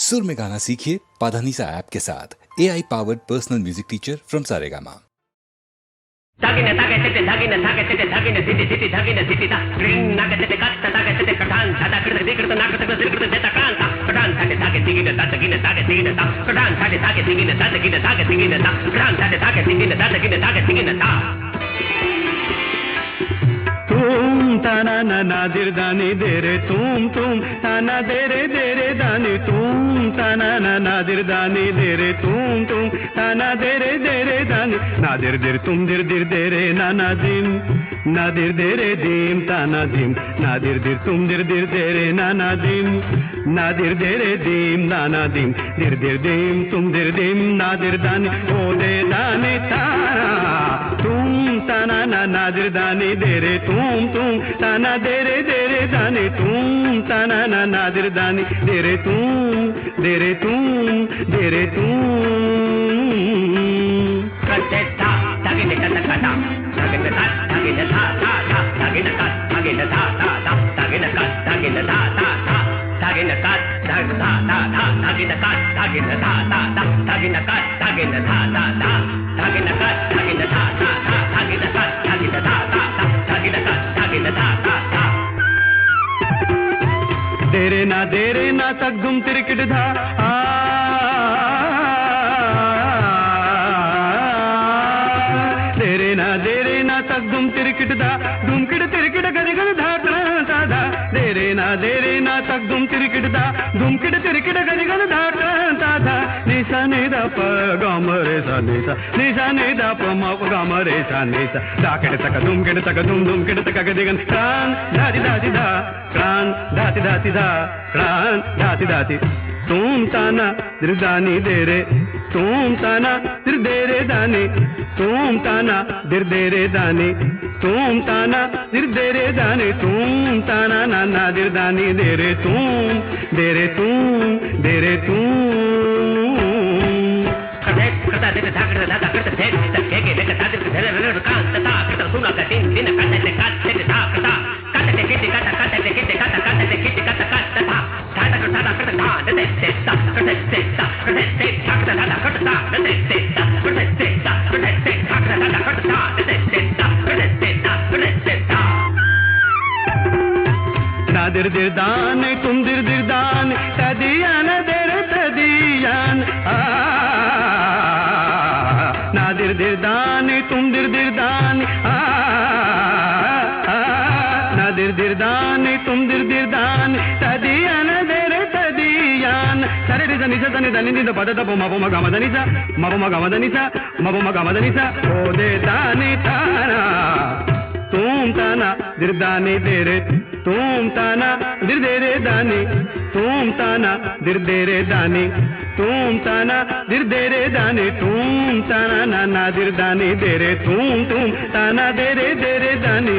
सुर में गाना सीखिए पाधानीसा ऐप के साथ AI powered personal music teacher from Saregama. Tagina tagatete tagina tagatete tagina city city tagina city ta green nagatete katta tagatete katan thada kirta dikrta nakata kirta deta kanta katan thade tage tigina ta tagina tage tigina ta katan thade tage tigina ta tagina tage tigina ta katan thade tage tigina ta tagina tage tigina ta तुम ताना ना नादिर दानी दे रे तुम ताना दे रे दानी तुम ताना ना नादिर दानी दे रे तुम ताना दे रे दानी नादिर दिर तुम दिर दे रे नाना दिम नादिर दे रे दिम ताना दिम नादिर दिर तुम दिर दे रे नाना दिम नादिर दे रे दिम नाना दिम दिर दिम तुम दिम नादिर दानी ओ दे दानी ताना तुम ताना ना नादिर दानी दे रे तुम ताना दे रे दानी तुम ताना ना नादिर दानी दे रे तुम katte ta tagina kata kata tagina ta tagina ta ta ta tagina ka tagina ta ta ta tagina ka tagina ta ta ta tagina ka tagina ta ta ta tagina ka tagina ta ta ta tagina ka tagina ta ta ta tagina ka tagina ta ta ta tagina ka tagina ta ta ta tagina ka tagina ta ta ta देरे ना तक धुम तिरकिट धा देरे ना तक धुम तिरकिट धा धुमकिट तिरकिट गरिगन धा धा देरे ना तक धुम तिरकिट धा धुमकिट तिरकिट गरिगन धा धा निशा ने दा प गम रे सा निशा ने दा प म गम रे सा निशा दाकिट तक धुमकिट तक धुमकिट तक गरिगन कान दादी धा प्राण दाती धा प्राण दाती तुम ताना दिरदानी दे रे तुम ताना दिर दे रे दानी तुम ताना दिर दे रे दानी तुम ताना दिर दे रे दानी तुम ताना ना नादिर दानी दे रे तुम kate kata de ta kata ta kata de ta ke de ta de ta de ka ta kata suna ka tin din ka de ka de ta kata kata de ke kata kata de ke kata kata de ke kata kata ta ta ta kata kata ta de de ta kata de ta kata de ta kata ta kata ta de de ta kata de ta kata de ta kata ta kata ta de de ta kata de ta kata de ta Nadir दिर दान तुम दिर दान तदियान दर तदियान नादिर दिर दान तुम दिर दान नादिर दिर दान तुम दिर दान तदियान दर तदियान सरे रे जनि जनि दनि नि पद तप म म ग म दनि सा म म ग म दनि सा म म ग म दनि सा ओ दे दानि ताना तुम ताना दिर दानी दे रे तुम ताना दिर दे रे दानी तुम ताना दिर दे रे दानी तुम ताना दिर दे रे दानी तुम ताना ना नादिर दानी दे रे तुम ताना दे रे दानी